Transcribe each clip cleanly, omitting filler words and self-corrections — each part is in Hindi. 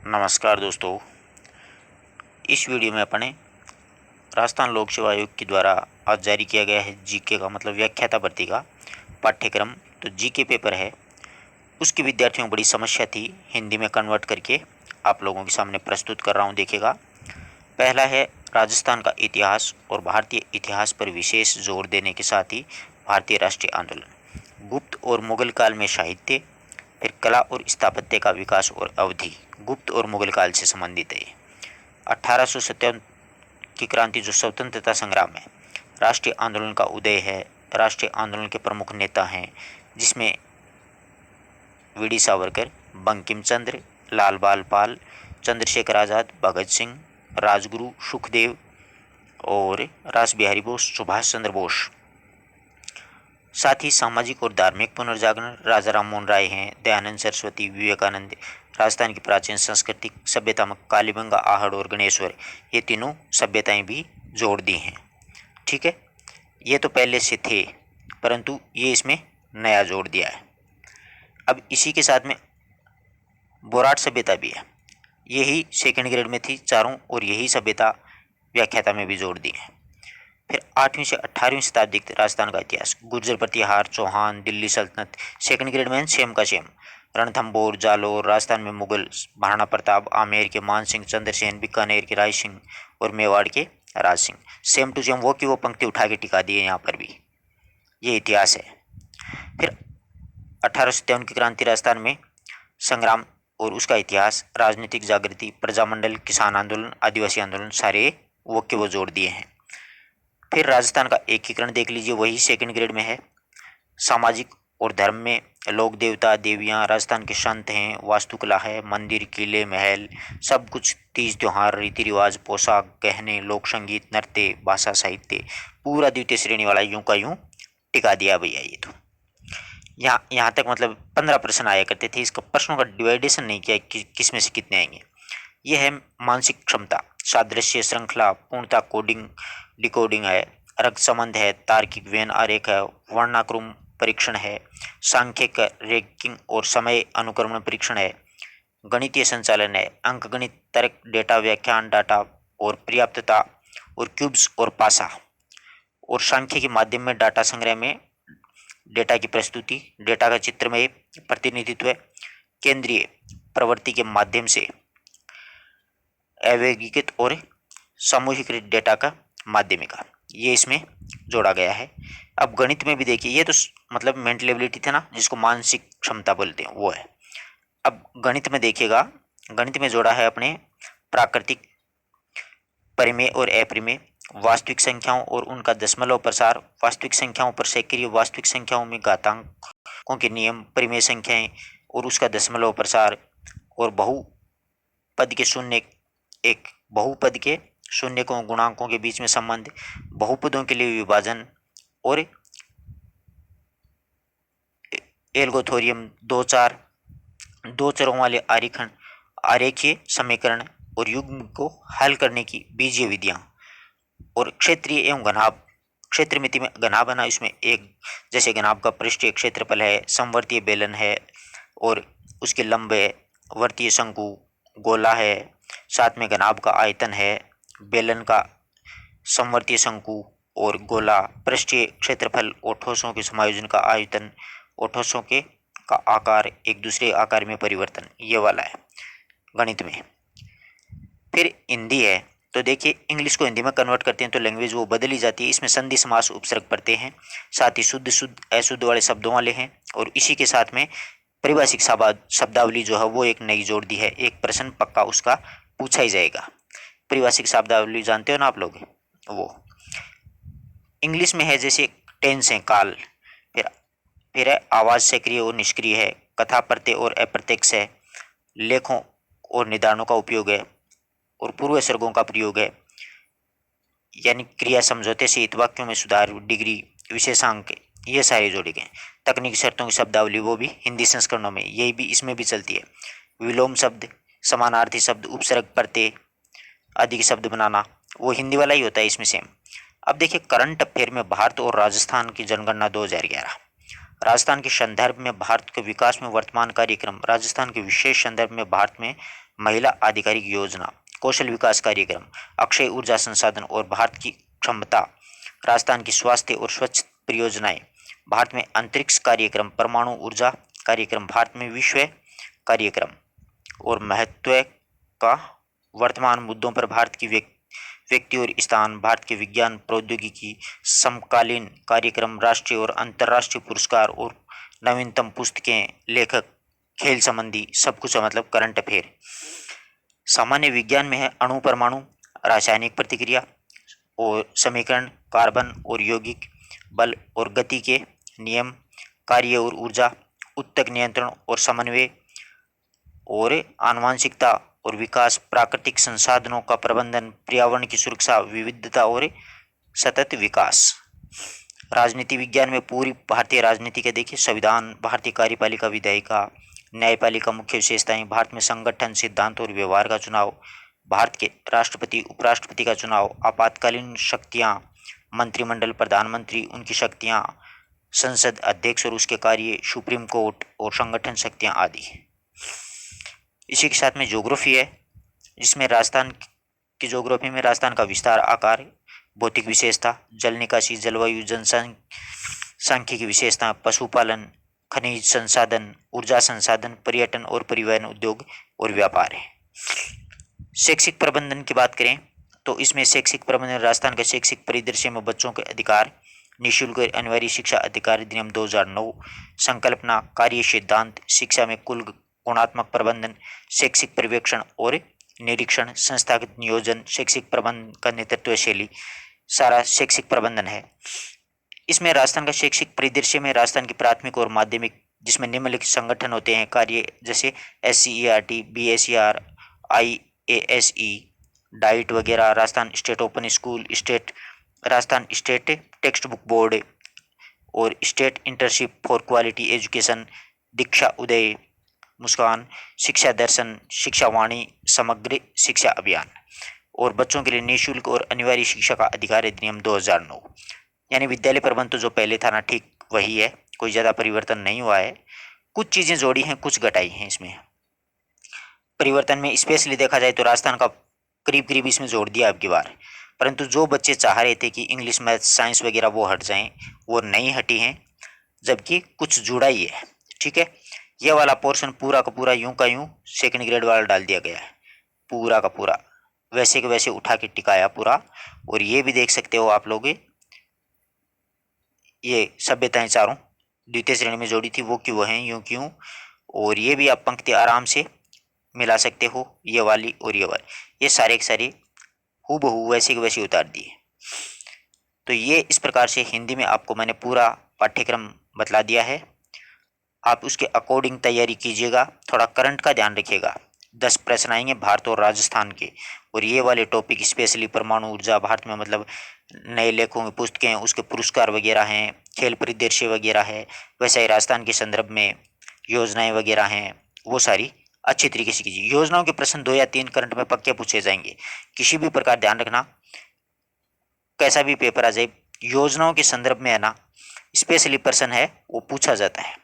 नमस्कार दोस्तों। इस वीडियो में अपने राजस्थान लोक सेवा आयोग के द्वारा आज जारी किया गया है जीके का मतलब व्याख्याता भर्ती का पाठ्यक्रम। तो जीके पेपर है, उसकी विद्यार्थियों को बड़ी समस्या थी, हिंदी में कन्वर्ट करके आप लोगों के सामने प्रस्तुत कर रहा हूँ। देखिएगा, पहला है राजस्थान का इतिहास और भारतीय इतिहास पर विशेष जोर देने के साथ ही भारतीय राष्ट्रीय आंदोलन, गुप्त और मुगल काल में साहित्य, फिर कला और स्थापत्य का विकास और अवधि गुप्त और मुगल काल से संबंधित है। 1857 की क्रांति जो स्वतंत्रता संग्राम है, राष्ट्रीय आंदोलन का उदय है। राष्ट्रीय आंदोलन के प्रमुख नेता हैं जिसमें वीडी सावरकर, बंकिम चंद्र, लाल बाल पाल, चंद्रशेखर आज़ाद, भगत सिंह, राजगुरु, सुखदेव और रास बिहारी बोस, सुभाष चंद्र बोस। साथ ही सामाजिक और धार्मिक पुनर्जागरण राजा राम मोहन राय हैं, दयानंद सरस्वती, विवेकानंद, राजस्थान की प्राचीन सांस्कृतिक सभ्यता में कालीबंगा, आहड़ और गणेश्वर, ये तीनों सभ्यताएं भी जोड़ दी हैं। ठीक है, ये तो पहले से थे परंतु ये इसमें नया जोड़ दिया है। अब इसी के साथ में बोराट सभ्यता भी है, यही सेकंड ग्रेड में थी चारों, और यही सभ्यता व्याख्याता में भी जोड़ दी है। फिर 8वीं से 18वीं शताब्दी तक राजस्थान का इतिहास, गुर्जर प्रतिहार, चौहान, दिल्ली सल्तनत, सेकंड ग्रेड में सेम का सेम, रणथंभौर, जालोर, राजस्थान में मुगल, महाराणा प्रताप, आमेर के मान सिंह, चंद्रसेन, बीकानेर के राय सिंह और मेवाड़ के Raj Singh, same to same वो की वो पंक्ति उठा के टिका दी है यहाँ पर भी। ये इतिहास है। फिर 1857 की क्रांति, राजस्थान में संग्राम और उसका इतिहास, राजनीतिक जागृति, प्रजामंडल, किसान आंदोलन, आदिवासी आंदोलन, सारे वो के वो जोड़ दिए हैं। फिर राजस्थान का एकीकरण देख लीजिए, वही सेकंड ग्रेड में है। सामाजिक और धर्म में लोक देवता देवियां, राजस्थान के संत हैं, वास्तुकला है, मंदिर, किले, महल, सब कुछ, तीज त्योहार, रीति रिवाज, पोशाक, गहने, लोक संगीत, नृत्य, भाषा, साहित्य, पूरा द्वितीय श्रेणी वाला यूं का यूं टिका दिया भैया। ये तो यहाँ तक मतलब 15 प्रश्न आया करते थे, इसका प्रश्नों का डिवाइडेशन नहीं किया कि किस में से कितने आएंगे। यह है मानसिक क्षमता, सादृश्य, श्रृंखला, पूर्णता, कोडिंग, डिकोडिंग है, रक्त संबंध है, तार्किक व्यन आरेख है, वर्णाक्रम परीक्षण है, सांख्यिक रैंकिंग और समय अनुक्रमण परीक्षण है, गणितीय संचालन है, अंकगणित, तर्क, डेटा व्याख्यान, डाटा और पर्याप्तता, और क्यूब्स और पासा, और सांख्य के माध्यम में डाटा संग्रह में डेटा की प्रस्तुति, डेटा का चित्र में प्रतिनिधित्व, केंद्रीय प्रवृत्ति के माध्यम से अवैगिकित और सामूहिकृत डेटा का माध्यमिका, ये इसमें जोड़ा गया है। अब गणित में भी देखिए, ये तो मतलब मेंटल एबिलिटी थे ना, जिसको मानसिक क्षमता बोलते हैं, वो है। अब गणित में देखिएगा, गणित में जोड़ा है अपने प्राकृतिक, परिमेय और अप्रिमेय, वास्तविक संख्याओं और उनका दशमलव प्रसार, वास्तविक संख्याओं पर सक्रिय, वास्तविक संख्याओं में घातांकों के नियम, परिमेय संख्याएं और उसका दशमलव प्रसार, और बहुपद के शून्य, एक बहुपद के शून्यकों गुणांकों के बीच में संबंध, बहुपदों के लिए विभाजन, और एल्गोथोरियम, दो चरों वाले आरेखण, आरेखीय समीकरण और युग्म को हल करने की बीजीय विधियां, और क्षेत्रीय एवं घनाभ, क्षेत्र मिति में घनाभ बना, इसमें एक जैसे घनाभ का पृष्ठीय क्षेत्रफल है, समवर्तीय बेलन है और उसके लंब है, वर्तीय शंकु, गोला है, साथ में घनाभ का आयतन है, बेलन का समवर्तीय शंकु और गोला, पृष्ठीय क्षेत्रफल और ठोसों के समायोजन का आयतन और ठोसों के का आकार, एक दूसरे आकार में परिवर्तन, ये वाला है गणित में। फिर हिंदी है, तो देखिए इंग्लिश को हिंदी में कन्वर्ट करते हैं तो लैंग्वेज वो बदली जाती है। इसमें संधि समास उपसर्ग पड़ते हैं, साथ ही शुद्ध शुद्ध अशुद्ध वाले शब्दों वाले हैं, और इसी के साथ में परिभाषिक शब्दावली जो है वो एक नई जोड़ दी है। एक प्रश्न पक्का उसका पूछा ही जाएगा। परिभाषिक शब्दावली जानते हो ना आप लोग, वो इंग्लिश में है जैसे टेंस है, काल, फिर है आवाज सक्रिय और निष्क्रिय है, कथा प्रत्यय और अप्रत्यक्ष है, लेखों और निदानों का उपयोग है, और पूर्व सर्गों का प्रयोग है, यानी क्रिया समझौते से वाक्यों में सुधार, डिग्री, विशेषांक, ये सारे जोड़े गए। तकनीकी शर्तों की शब्दावली वो भी हिंदी संस्करणों में, यही भी इसमें भी चलती है। विलोम शब्द, समानार्थी शब्द, उपसर्ग, प्रत्यय, अधिक शब्द बनाना, वो हिंदी वाला ही होता है इसमें सेम। अब देखिए करंट अफेयर में भारत और राजस्थान की जनगणना 2011, राजस्थान के संदर्भ में भारत के विकास में वर्तमान कार्यक्रम, राजस्थान के विशेष संदर्भ में भारत में महिला आधिकारिक योजना, कौशल विकास कार्यक्रम, अक्षय ऊर्जा संसाधन और भारत की क्षमता, राजस्थान की स्वास्थ्य और स्वच्छ परियोजनाएं, भारत में अंतरिक्ष कार्यक्रम, परमाणु ऊर्जा कार्यक्रम, भारत में विश्व कार्यक्रम और महत्व का वर्तमान मुद्दों पर भारत की व्यक्ति और स्थान, भारत के विज्ञान प्रौद्योगिकी समकालीन कार्यक्रम, राष्ट्रीय और अंतर्राष्ट्रीय पुरस्कार और नवीनतम पुस्तकें, लेखक, खेल संबंधी सब कुछ, मतलब करंट अफेयर। सामान्य विज्ञान में है अणु परमाणु, रासायनिक प्रतिक्रिया और समीकरण, कार्बन और यौगिक, बल और गति के नियम, कार्य और ऊर्जा, ऊतक नियंत्रण और समन्वय और आनुवंशिकता और विकास, प्राकृतिक संसाधनों का प्रबंधन, पर्यावरण की सुरक्षा, विविधता और सतत विकास। राजनीति विज्ञान में पूरी भारतीय राजनीति के देखिए, संविधान, भारतीय कार्यपालिका, विधायिका, न्यायपालिका, मुख्य विशेषताएं, भारत में संगठन, सिद्धांत और व्यवहार का चुनाव, भारत के राष्ट्रपति उपराष्ट्रपति का चुनाव, आपातकालीन शक्तियां, मंत्रिमंडल, प्रधानमंत्री, उनकी शक्तियां, संसद अध्यक्ष और उसके कार्य, सुप्रीम कोर्ट और संगठन शक्तियां आदि। इसी के साथ में ज्योग्राफी है, जिसमें राजस्थान की ज्योग्राफी में राजस्थान का विस्तार, आकार, भौतिक विशेषता, जल निकासी, जलवायु, जनसांख्यिकी विशेषता, पशुपालन, खनिज संसाधन, ऊर्जा संसाधन, पर्यटन और परिवहन, उद्योग और व्यापार है। शैक्षिक प्रबंधन की बात करें तो इसमें शैक्षिक प्रबंधन, राजस्थान का शैक्षिक परिदृश्य में बच्चों के अधिकार, निःशुल्क अनिवार्य शिक्षा अधिकार अधिनियम 2009, संकल्पना, कार्य सिद्धांत, शिक्षा में कुल गुणात्मक प्रबंधन, शैक्षिक पर्यवेक्षण और निरीक्षण, संस्थागत नियोजन, शैक्षिक प्रबंधन का नेतृत्व शैली, सारा शैक्षिक प्रबंधन है। इसमें राजस्थान का शैक्षिक परिदृश्य में राजस्थान की प्राथमिक और माध्यमिक, जिसमें निम्नलिखित संगठन होते हैं कार्य, जैसे SCERT, BSER, IASE, डाइट वगैरह, Rajasthan state open school, Rajasthan state text book board और state internship for quality education, Diksha Uday, Muskan, Shiksha Darshan, शिक्षा वाणी, समग्र शिक्षा अभियान और बच्चों के लिए निःशुल्क और अनिवार्य शिक्षा का अधिकार अधिनियम 2009। यानी विद्यालय प्रबंध तो जो पहले था ना, ठीक वही है, कोई ज़्यादा परिवर्तन नहीं हुआ है। कुछ चीज़ें जोड़ी हैं, कुछ घटाई हैं। इसमें परिवर्तन में स्पेशली देखा जाए तो राजस्थान का करीब करीब इसमें जोड़ दिया अब की बार, परंतु जो बच्चे चाह रहे थे कि इंग्लिश, मैथ, साइंस वगैरह वो हट जाएं, वो नहीं हटी हैं, जबकि कुछ जुड़ा ही है। ठीक है, ये वाला पोर्शन पूरा का पूरा यूं का यूं सेकंड ग्रेड वाला डाल दिया गया है, पूरा का पूरा वैसे के वैसे उठा के टिकाया पूरा। और ये भी देख सकते हो आप लोग, ये सभ्यताएं चारों द्वितीय श्रेणी में जोड़ी थी, वो क्यों हैं, यूं क्यों। और ये भी आप पंक्ति आराम से मिला सकते हो, ये वाली और ये वाली, ये सारे के सारे हूबहू वैसे के वैसे उतार दिए। तो ये इस प्रकार से हिंदी में आपको मैंने पूरा पाठ्यक्रम बतला दिया है। आप उसके अकॉर्डिंग तैयारी कीजिएगा, थोड़ा करंट का ध्यान रखिएगा। 10 प्रश्न आएंगे भारत और राजस्थान के, और ये वाले टॉपिक स्पेशली परमाणु ऊर्जा, भारत में मतलब नए लेखों में पुस्तकें, उसके पुरस्कार वगैरह हैं, खेल परिदृश्य वगैरह है, वैसे ही राजस्थान के संदर्भ में योजनाएं वगैरह हैं, वो सारी अच्छी तरीके से कीजिए। योजनाओं के प्रश्न 2 या 3 करंट में पक्के पूछे जाएंगे। किसी भी प्रकार ध्यान रखना, कैसा भी पेपर आ जाए, योजनाओं के संदर्भ में है ना, स्पेशली प्रश्न है वो पूछा जाता है।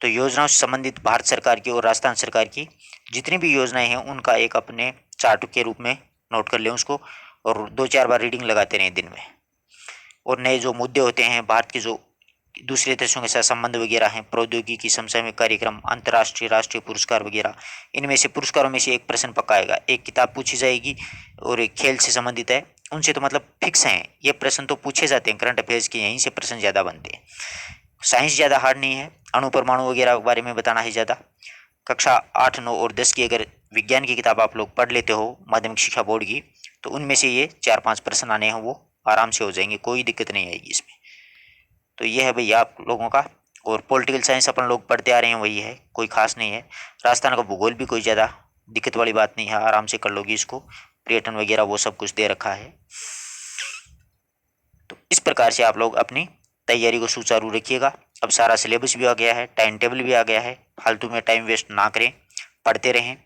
तो योजनाओं से संबंधित भारत सरकार की और राजस्थान सरकार की जितनी भी योजनाएं हैं उनका एक अपने चार्ट के रूप में नोट कर लें उसको, और 2-4 बार रीडिंग लगाते रहें दिन में। और नए जो मुद्दे होते हैं, भारत के जो दूसरे देशों के साथ संबंध वगैरह हैं, प्रौद्योगिकी, समसामयिक कार्यक्रम, अंतर्राष्ट्रीय राष्ट्रीय पुरस्कार वगैरह, इनमें से पुरस्कारों में से एक प्रश्न पक्का आएगा। एक किताब पूछी जाएगी और एक खेल से संबंधित है, उनसे तो मतलब फिक्स हैं, ये प्रश्न तो पूछे जाते हैं करंट अफेयर्स के, यहीं से प्रश्न ज़्यादा बनते हैं। साइंस ज़्यादा हार्ड नहीं है, अणु परमाणु वगैरह के बारे में बताना है ज़्यादा। कक्षा 8, 9 और 10 की अगर विज्ञान की किताब आप लोग पढ़ लेते हो माध्यमिक शिक्षा बोर्ड की, तो उनमें से ये 4-5 प्रश्न आने हैं, वो आराम से हो जाएंगे, कोई दिक्कत नहीं आएगी इसमें। तो ये है भैया आप लोगों का। और पॉलिटिकल साइंस अपन लोग पढ़ते आ रहे हैं, वही है, कोई खास नहीं है। राजस्थान का भूगोल भी कोई ज़्यादा दिक्कत वाली बात नहीं है, आराम से कर लोगी इसको, पर्यटन वगैरह वो सब कुछ दे रखा है। तो इस प्रकार से आप लोग अपनी तैयारी को सुचारू रखिएगा। अब सारा सिलेबस भी आ गया है, टाइम टेबल भी आ गया है, फालतू में टाइम वेस्ट ना करें, पढ़ते रहें।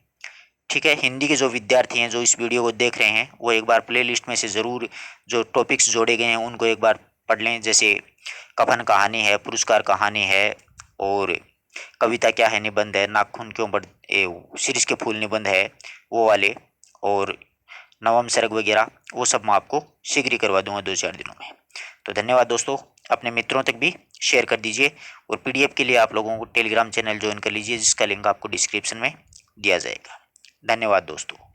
ठीक है, हिंदी के जो विद्यार्थी हैं जो इस वीडियो को देख रहे हैं, वो एक बार प्लेलिस्ट में से ज़रूर जो टॉपिक्स जोड़े गए हैं उनको एक बार पढ़ लें। जैसे कफन कहानी है, पुरस्कार कहानी है, और कविता क्या है निबंध है, नाखून क्यों बढ़ शीर्ष के फूल निबंध है वो वाले, और नवम सर्ग वगैरह, वो सब मैं आपको शीघ्र ही करवा दूंगा 2-4 दिनों में। तो धन्यवाद दोस्तों, अपने मित्रों तक भी शेयर कर दीजिए, और पीडीएफ के लिए आप लोगों को टेलीग्राम चैनल ज्वाइन कर लीजिए, जिसका लिंक आपको डिस्क्रिप्शन में दिया जाएगा। धन्यवाद दोस्तों।